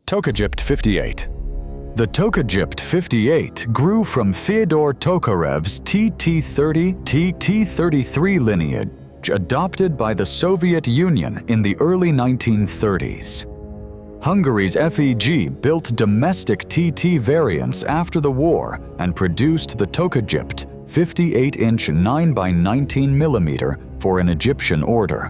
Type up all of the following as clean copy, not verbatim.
Tokagypt 58. The Tokagypt 58 grew from Fyodor Tokarev's TT-30, TT-33 lineage adopted by the Soviet Union in the early 1930s. Hungary's FEG built domestic TT variants after the war and produced the Tokagypt 58-inch 9x19mm for an Egyptian order,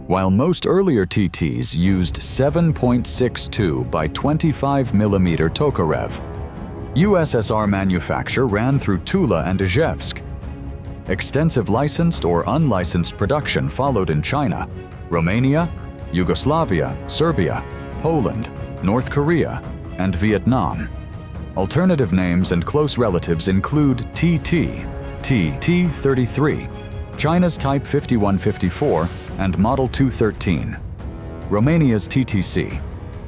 while most earlier TTs used 7.62 by 25mm Tokarev. USSR manufacture ran through Tula and Izhevsk. Extensive licensed or unlicensed production followed in China, Romania, Yugoslavia, Serbia, Poland, North Korea, and Vietnam. Alternative names and close relatives include TT, TT-33, China's Type 5154 and Model 213, Romania's TTC,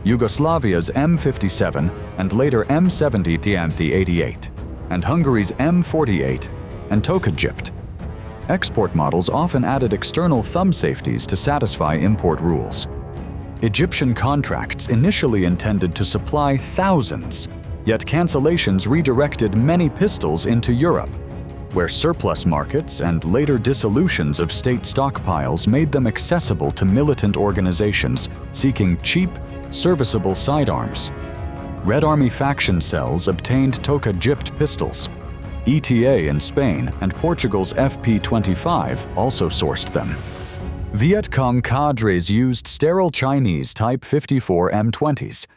Yugoslavia's M57 and later M70 TMT-88, and Hungary's M48 and Tokagypt. Export models often added external thumb safeties to satisfy import rules. Egyptian contracts initially intended to supply thousands, yet cancellations redirected many pistols into Europe, where surplus markets and later dissolutions of state stockpiles made them accessible to militant organizations seeking cheap, serviceable sidearms. Red Army faction cells obtained Tokagypt pistols. ETA in Spain and Portugal's FP-25 also sourced them. Viet Cong cadres used sterile Chinese Type 54 M20s,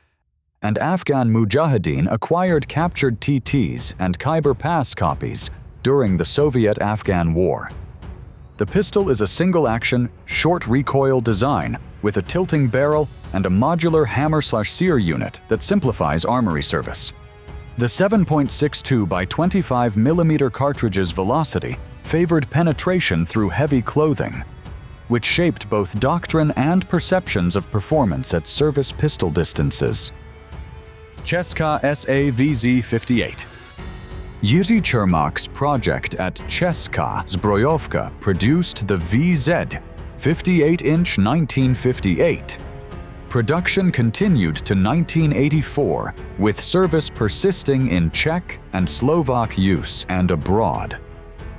and Afghan Mujahideen acquired captured TTs and Khyber Pass copies during the Soviet-Afghan War. The pistol is a single-action, short-recoil design with a tilting barrel and a modular hammer/sear unit that simplifies armory service. The 7.62 by 25mm cartridge's velocity favored penetration through heavy clothing, which shaped both doctrine and perceptions of performance at service pistol distances. Cheska SA-VZ-58. Jiří Čermák's project at Česká Zbrojovka produced the VZ 58-inch 1958. Production continued to 1984, with service persisting in Czech and Slovak use and abroad.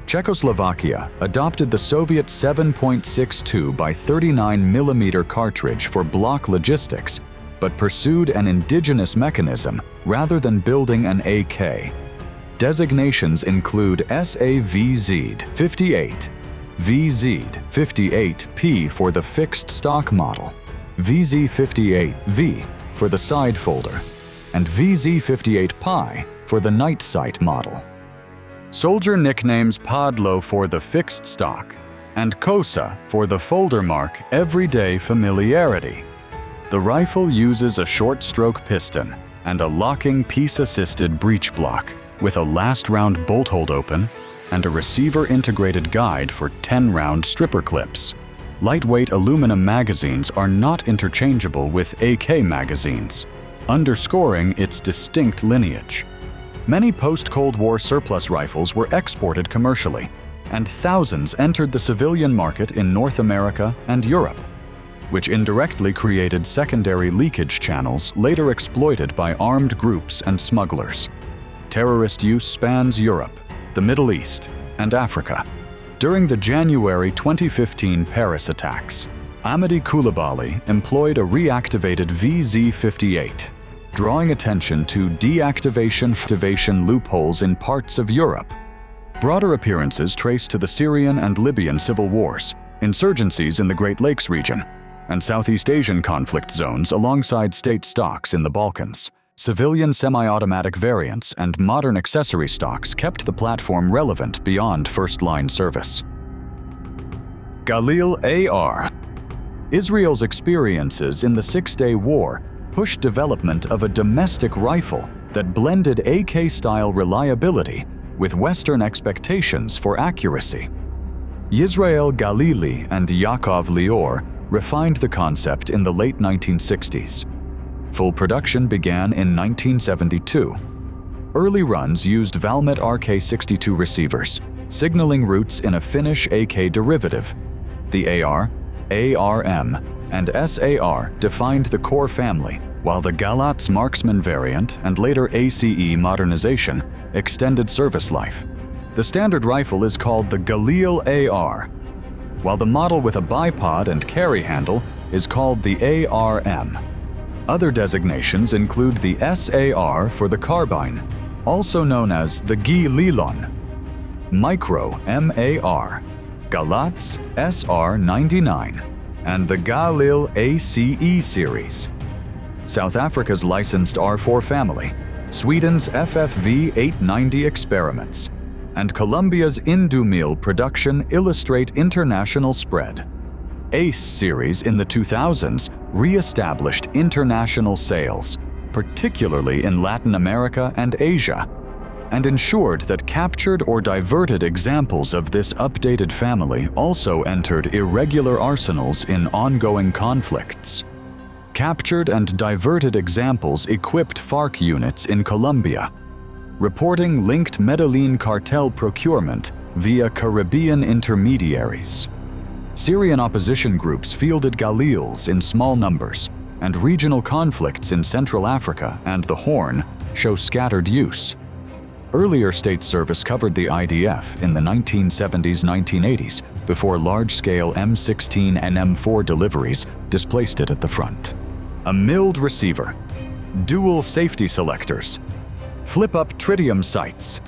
Czechoslovakia adopted the Soviet 7.62 by 39mm cartridge for block logistics, but pursued an indigenous mechanism rather than building an AK. Designations include SAVZ 58, VZ 58P for the fixed stock model, VZ58V for the side folder, and VZ58Pi for the night sight model. Soldier nicknames Padlo for the fixed stock and Kosa for the folder mark everyday familiarity. The rifle uses a short-stroke piston and a locking piece-assisted breech block with a last-round bolt hold open and a receiver-integrated guide for 10-round stripper clips. Lightweight aluminum magazines are not interchangeable with AK magazines, underscoring its distinct lineage. Many post-Cold War surplus rifles were exported commercially, and thousands entered the civilian market in North America and Europe, which indirectly created secondary leakage channels later exploited by armed groups and smugglers. Terrorist use spans Europe, the Middle East, and Africa. During the January 2015 Paris attacks, Amedy Coulibaly employed a reactivated VZ-58, drawing attention to deactivation loopholes in parts of Europe. Broader appearances traced to the Syrian and Libyan civil wars, insurgencies in the Great Lakes region, and Southeast Asian conflict zones alongside state stocks in the Balkans. Civilian semi-automatic variants and modern accessory stocks kept the platform relevant beyond first-line service. Galil AR. Israel's experiences in the Six-Day War pushed development of a domestic rifle that blended AK-style reliability with Western expectations for accuracy. Yisrael Galili and Yaakov Lior refined the concept in the late 1960s. Full production began in 1972. Early runs used Valmet RK62 receivers, signaling routes in a Finnish AK derivative. The AR, ARM, and SAR defined the core family, while the Galatz Marksman variant and later ACE modernization extended service life. The standard rifle is called the Galil AR, while the model with a bipod and carry handle is called the ARM. Other designations include the SAR for the carbine, also known as the Gi-Lilon, Micro MAR, Galatz SR99, and the Galil ACE series. South Africa's licensed R4 family, Sweden's FFV 890 experiments, and Colombia's Indumil production illustrate international spread. ACE series in the 2000s re-established international sales, particularly in Latin America and Asia, and ensured that captured or diverted examples of this updated family also entered irregular arsenals in ongoing conflicts. Captured and diverted examples equipped FARC units in Colombia, reporting linked Medellin cartel procurement via Caribbean intermediaries. Syrian opposition groups fielded Galils in small numbers, and regional conflicts in Central Africa and the Horn show scattered use. Earlier state service covered the IDF in the 1970s-1980s before large-scale M16 and M4 deliveries displaced it at the front. A milled receiver, dual safety selectors, flip-up tritium sights,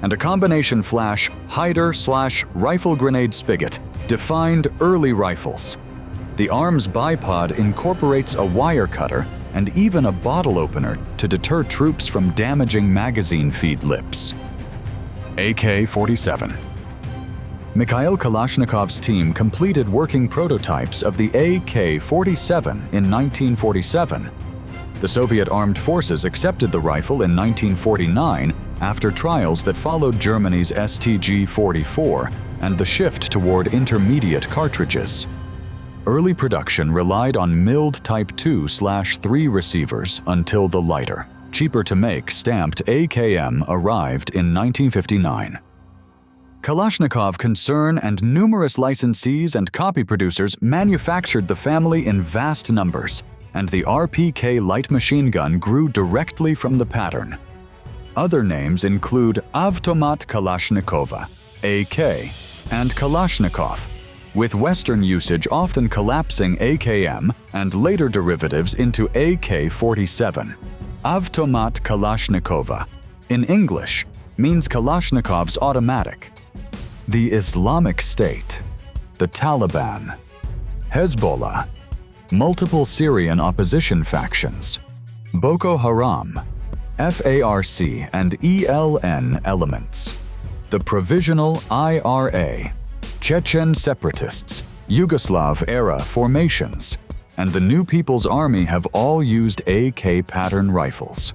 and a combination flash hider/rifle grenade spigot defined early rifles. The arm's bipod incorporates a wire cutter and even a bottle opener to deter troops from damaging magazine feed lips. AK-47. Mikhail Kalashnikov's team completed working prototypes of the AK-47 in 1947. The Soviet armed forces accepted the rifle in 1949 after trials that followed Germany's STG-44 and the shift toward intermediate cartridges. Early production relied on milled Type 2/3 receivers until the lighter, cheaper-to-make stamped AKM arrived in 1959. Kalashnikov concern and numerous licensees and copy producers manufactured the family in vast numbers, and the RPK light machine gun grew directly from the pattern. Other names include Avtomat Kalashnikova, AK, and Kalashnikov, with Western usage often collapsing AKM and later derivatives into AK-47. Avtomat Kalashnikova, in English, means Kalashnikov's automatic. The Islamic State, the Taliban, Hezbollah, multiple Syrian opposition factions, Boko Haram, FARC and ELN elements, the Provisional IRA, Chechen separatists, Yugoslav-era formations, and the New People's Army have all used AK pattern rifles.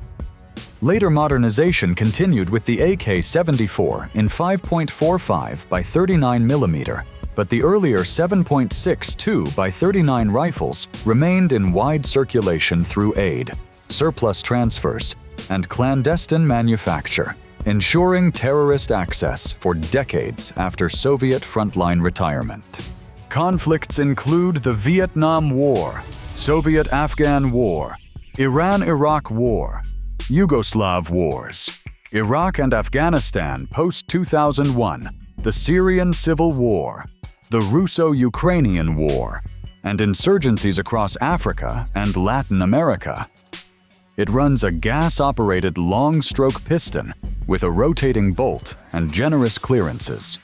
Later modernization continued with the AK-74 in 5.45 by 39 mm, but the earlier 7.62 by 39 rifles remained in wide circulation through aid, surplus transfers, and clandestine manufacture, ensuring terrorist access for decades after Soviet frontline retirement. Conflicts include the Vietnam War, Soviet-Afghan War, Iran-Iraq War, Yugoslav Wars, Iraq and Afghanistan post-2001, the Syrian Civil War, the Russo-Ukrainian War, and insurgencies across Africa and Latin America. It runs a gas-operated long-stroke piston with a rotating bolt and generous clearances.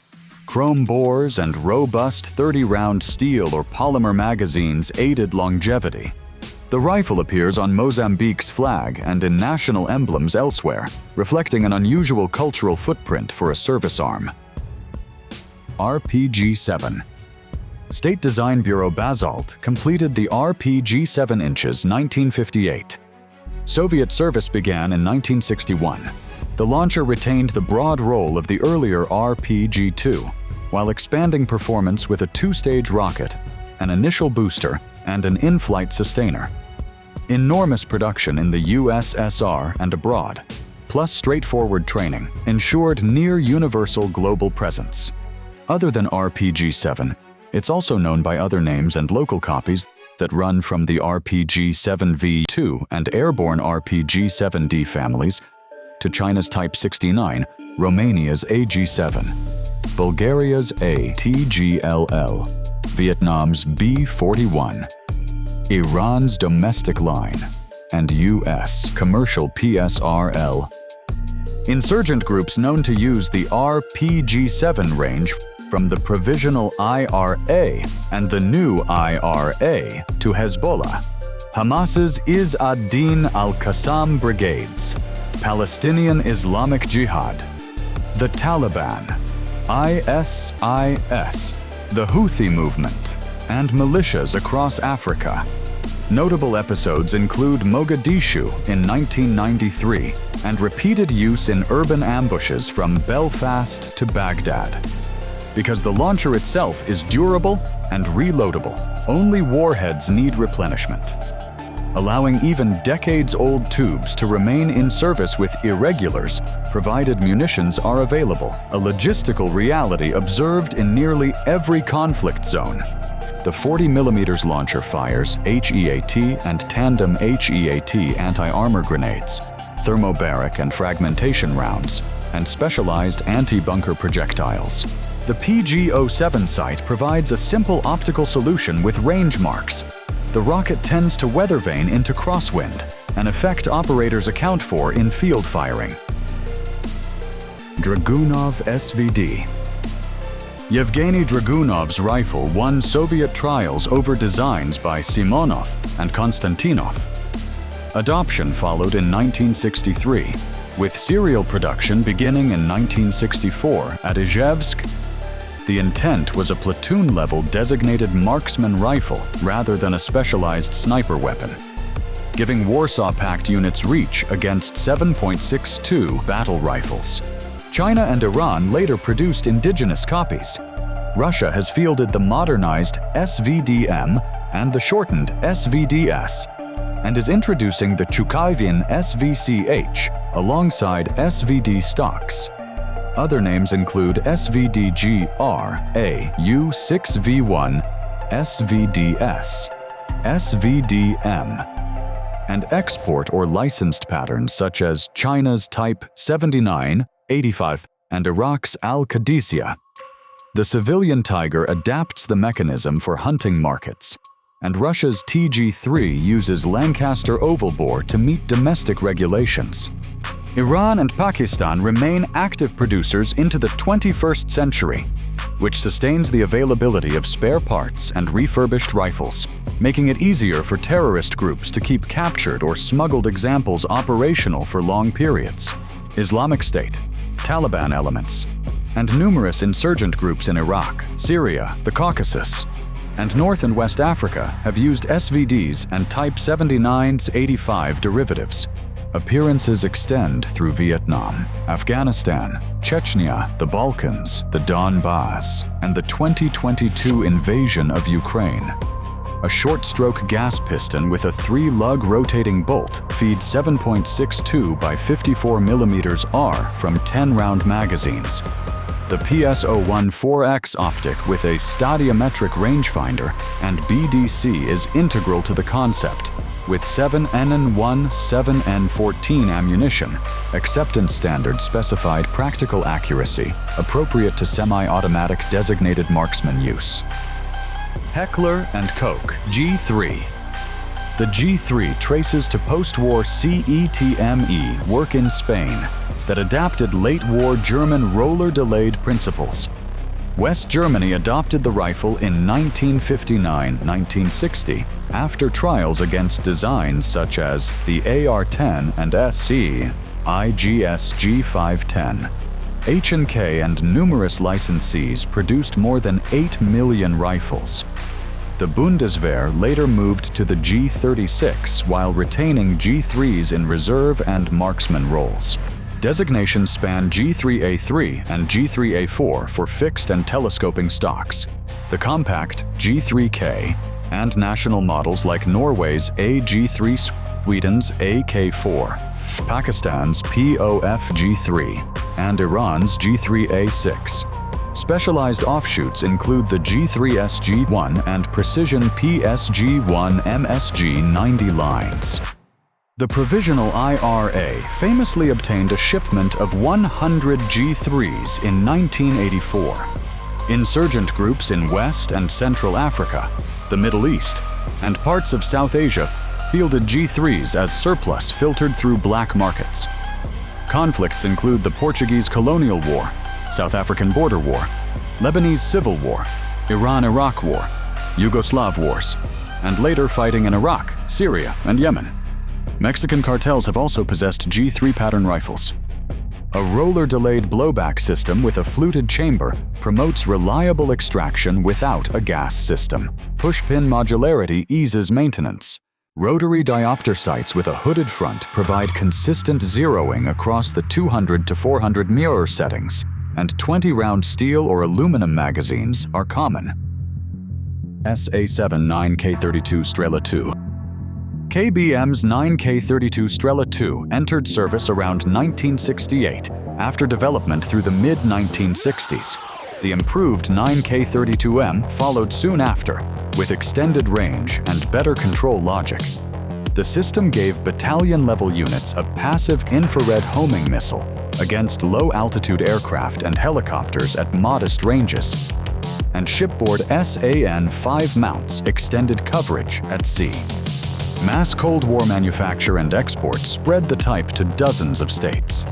Chrome bores and robust 30-round steel or polymer magazines aided longevity. The rifle appears on Mozambique's flag and in national emblems elsewhere, reflecting an unusual cultural footprint for a service arm. RPG-7. State Design Bureau Basalt completed the RPG-7 inches 1958. Soviet service began in 1961. The launcher retained the broad role of the earlier RPG-2, while expanding performance with a two-stage rocket, an initial booster, and an in-flight sustainer. Enormous production in the USSR and abroad, plus straightforward training, ensured near-universal global presence. Other than RPG-7, it's also known by other names and local copies that run from the RPG-7V2 and airborne RPG-7D families to China's Type 69, Romania's AG-7, Bulgaria's ATGLL, Vietnam's B-41, Iran's domestic line, and U.S. commercial PSRL. Insurgent groups known to use the RPG-7 range from the provisional IRA and the new IRA to Hezbollah, Hamas's Izz ad-Din al-Qassam brigades, Palestinian Islamic Jihad, the Taliban, ISIS, the Houthi movement, and militias across Africa. Notable episodes include Mogadishu in 1993 and repeated use in urban ambushes from Belfast to Baghdad. Because the launcher itself is durable and reloadable, only warheads need replenishment, allowing even decades-old tubes to remain in service with irregulars, provided munitions are available, a logistical reality observed in nearly every conflict zone. The 40mm launcher fires HEAT and tandem HEAT anti-armor grenades, thermobaric and fragmentation rounds, and specialized anti-bunker projectiles. The PG-07 sight provides a simple optical solution with range marks. The rocket tends to weather vane into crosswind, an effect operators account for in field firing. Dragunov SVD. Yevgeny Dragunov's rifle won Soviet trials over designs by Simonov and Konstantinov. Adoption followed in 1963, with serial production beginning in 1964 at Izhevsk. The intent was a platoon-level designated marksman rifle rather than a specialized sniper weapon, giving Warsaw Pact units reach against 7.62 battle rifles. China and Iran later produced indigenous copies. Russia has fielded the modernized SVDM and the shortened SVDS, and is introducing the Chukayevin SVCH alongside SVD stocks. Other names include SVDGR, AU6V1, SVDS, SVDM, and export or licensed patterns such as China's Type 79, 85, and Iraq's Al-Qadisiyah. The civilian Tiger adapts the mechanism for hunting markets, and Russia's TG-3 uses Lancaster oval bore to meet domestic regulations. Iran and Pakistan remain active producers into the 21st century, which sustains the availability of spare parts and refurbished rifles, making it easier for terrorist groups to keep captured or smuggled examples operational for long periods. Islamic State, Taliban elements, and numerous insurgent groups in Iraq, Syria, the Caucasus, and North and West Africa have used SVDs and Type 79's 85 derivatives. Appearances extend through Vietnam, Afghanistan, Chechnya, the Balkans, the Donbass, and the 2022 invasion of Ukraine. A short-stroke gas piston with a 3-lug rotating bolt feeds 7.62 by 54mm R from 10-round magazines. The PS014X optic with a stadiometric rangefinder and BDC is integral to the concept, with 7NN1, 7N14 ammunition, acceptance standards specified practical accuracy, appropriate to semi-automatic designated marksman use. Heckler & Koch G3. The G3 traces to post-war CETME work in Spain that adapted late-war German roller-delayed principles. West Germany adopted the rifle in 1959-1960 after trials against designs such as the AR-10 and SC, IGS G510. H&K and numerous licensees produced more than 8 million rifles. The Bundeswehr later moved to the G36 while retaining G3s in reserve and marksman roles. Designations span G3A3 and G3A4 for fixed and telescoping stocks, the compact G3K, and national models like Norway's AG3, Sweden's AK4, Pakistan's POF G3, and Iran's G3A6. Specialized offshoots include the G3SG1 and Precision PSG1 MSG90 lines. The Provisional IRA famously obtained a shipment of 100 G3s in 1984. Insurgent groups in West and Central Africa, the Middle East, and parts of South Asia fielded G3s as surplus filtered through black markets. Conflicts include the Portuguese Colonial War, South African Border War, Lebanese Civil War, Iran-Iraq War, Yugoslav Wars, and later fighting in Iraq, Syria, and Yemen. Mexican cartels have also possessed G3 pattern rifles. A roller-delayed blowback system with a fluted chamber promotes reliable extraction without a gas system. Push-pin modularity eases maintenance. Rotary diopter sights with a hooded front provide consistent zeroing across the 200 to 400 mirror settings, and 20-round steel or aluminum magazines are common. SA-7 9K32 Strela 2. KBM's 9K32 Strela 2 entered service around 1968 after development through the mid-1960s. The improved 9K32M followed soon after, with extended range and better control logic. The system gave battalion-level units a passive infrared homing missile against low-altitude aircraft and helicopters at modest ranges, and shipboard SAN-5 mounts extended coverage at sea. Mass Cold War manufacture and export spread the type to dozens of states.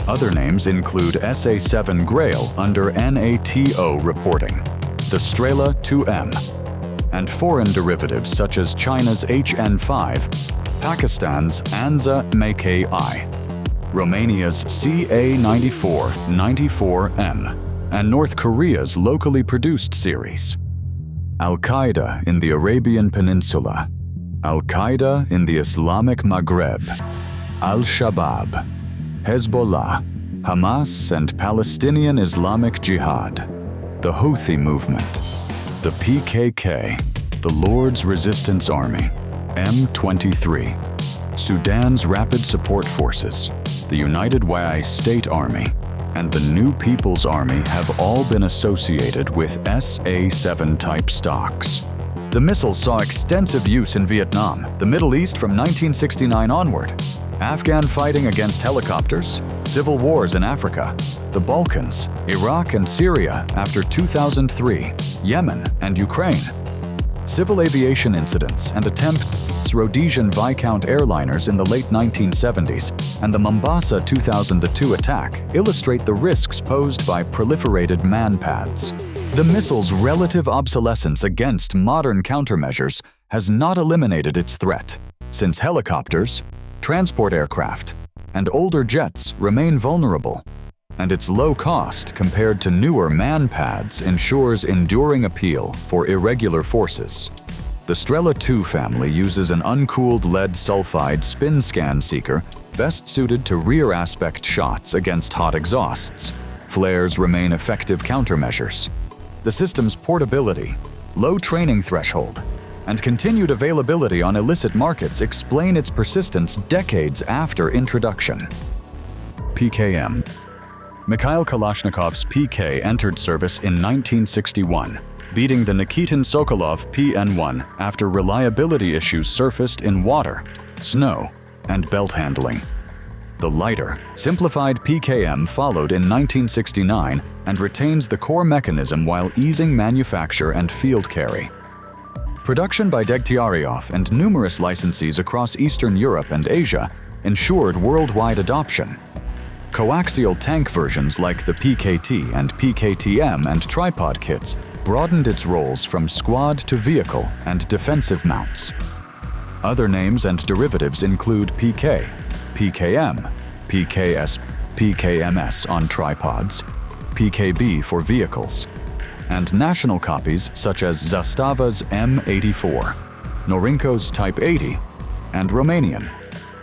Other names include SA-7 Grail under NATO reporting, the Strela 2M, and foreign derivatives such as China's HN-5, Pakistan's Anza Make-I, Romania's CA-94-94M, and North Korea's locally produced series. Al-Qaeda in the Arabian Peninsula, Al-Qaeda in the Islamic Maghreb, Al-Shabaab, Hezbollah, Hamas and Palestinian Islamic Jihad, the Houthi movement, the PKK, the Lord's Resistance Army, M23, Sudan's Rapid Support Forces, the United Way State Army, and the New People's Army have all been associated with SA-7 type stocks. The missiles saw extensive use in Vietnam, the Middle East from 1969 onward, Afghan fighting against helicopters, civil wars in Africa, the Balkans, Iraq and Syria after 2003, Yemen and Ukraine. Civil aviation incidents and attempts Rhodesian Viscount airliners in the late 1970s and the Mombasa 2002 attack illustrate the risks posed by proliferated manpads. The missile's relative obsolescence against modern countermeasures has not eliminated its threat, since helicopters, transport aircraft, and older jets remain vulnerable, and its low cost compared to newer manpads ensures enduring appeal for irregular forces. The Strela 2 family uses an uncooled lead sulfide spin scan seeker best suited to rear aspect shots against hot exhausts. Flares remain effective countermeasures. The system's portability, low training threshold, and continued availability on illicit markets explain its persistence decades after introduction. PKM. Mikhail Kalashnikov's PK entered service in 1961, beating the Nikitin Sokolov PN-1 after reliability issues surfaced in water, snow, and belt handling. The lighter, simplified PKM followed in 1969 and retains the core mechanism while easing manufacture and field carry. Production by Degtyaryov and numerous licensees across Eastern Europe and Asia ensured worldwide adoption. Coaxial tank versions like the PKT and PKTM and tripod kits broadened its roles from squad to vehicle and defensive mounts. Other names and derivatives include PK, PKM, PKS, PKMS on tripods, PKB for vehicles, and national copies such as Zastava's M84, Norinco's Type 80, and Romanian,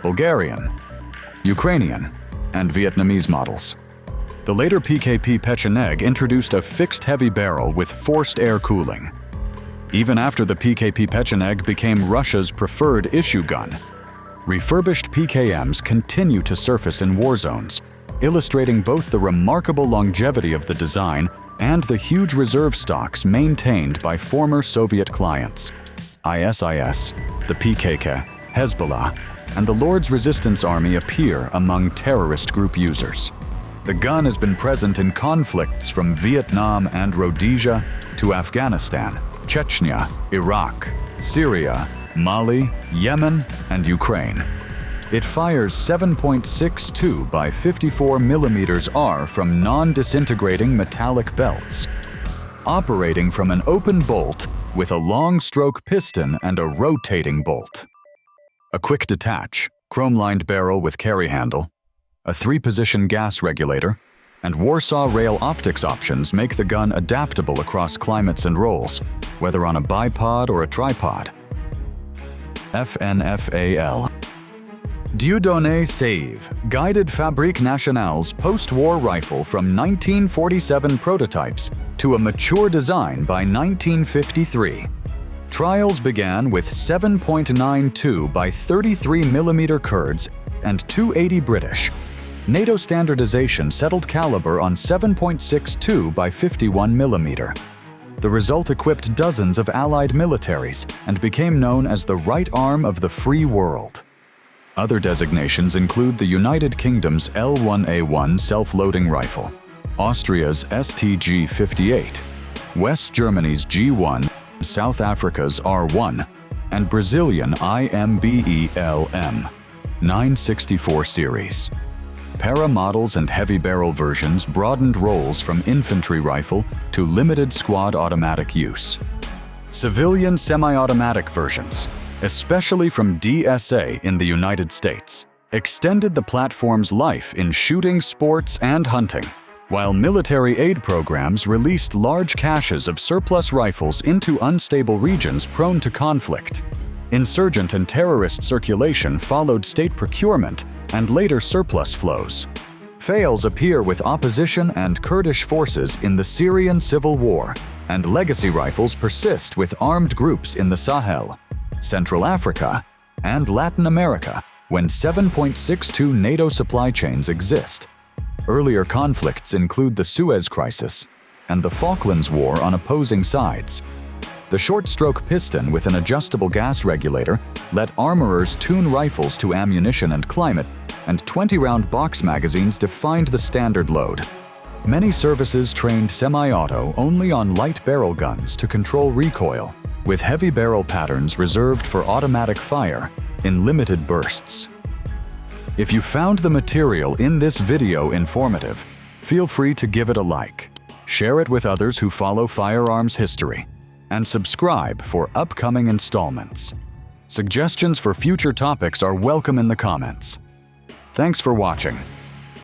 Bulgarian, Ukrainian, and Vietnamese models. The later PKP Pecheneg introduced a fixed heavy barrel with forced air cooling. Even after the PKP Pecheneg became Russia's preferred issue gun, refurbished PKMs continue to surface in war zones, illustrating both the remarkable longevity of the design and the huge reserve stocks maintained by former Soviet clients, ISIS, the PKK, Hezbollah, and the Lord's Resistance Army appear among terrorist group users. The gun has been present in conflicts from Vietnam and Rhodesia to Afghanistan, Chechnya, Iraq, Syria, Mali, Yemen, and Ukraine. It fires 7.62 by 54 mm R from non-disintegrating metallic belts, operating from an open bolt with a long stroke piston and a rotating bolt. A quick detach, chrome-lined barrel with carry handle, a 3-position gas regulator, and Warsaw rail optics options make the gun adaptable across climates and rolls, whether on a bipod or a tripod. FNFAL. Dieudonné Save, Guided Fabrique Nationale's post-war rifle from 1947 prototypes to a mature design by 1953. Trials began with 7.92 by 33 mm Kurds and 280 British. NATO standardization settled caliber on 7.62 by 51 mm. The result equipped dozens of Allied militaries and became known as the right arm of the free world. Other designations include the United Kingdom's L1A1 self-loading rifle, Austria's STG-58, West Germany's G1, South Africa's R1, and Brazilian IMBELM 964 series. Para models and heavy barrel versions broadened roles from infantry rifle to limited squad automatic use. Civilian semi-automatic versions, especially from DSA in the United States, extended the platform's life in shooting, sports, and hunting, while military aid programs released large caches of surplus rifles into unstable regions prone to conflict. Insurgent and terrorist circulation followed state procurement and later surplus flows. Fails appear with opposition and Kurdish forces in the Syrian civil war, and legacy rifles persist with armed groups in the Sahel, Central Africa, and Latin America when 7.62 NATO supply chains exist. Earlier conflicts include the Suez Crisis and the Falklands War on opposing sides. The short-stroke piston with an adjustable gas regulator let armorers tune rifles to ammunition and climate, and 20-round box magazines defined the standard load. Many services trained semi-auto only on light barrel guns to control recoil, with heavy barrel patterns reserved for automatic fire in limited bursts. If you found the material in this video informative, feel free to give it a like, share it with others who follow firearms history, and subscribe for upcoming installments. Suggestions for future topics are welcome in the comments. Thanks for watching.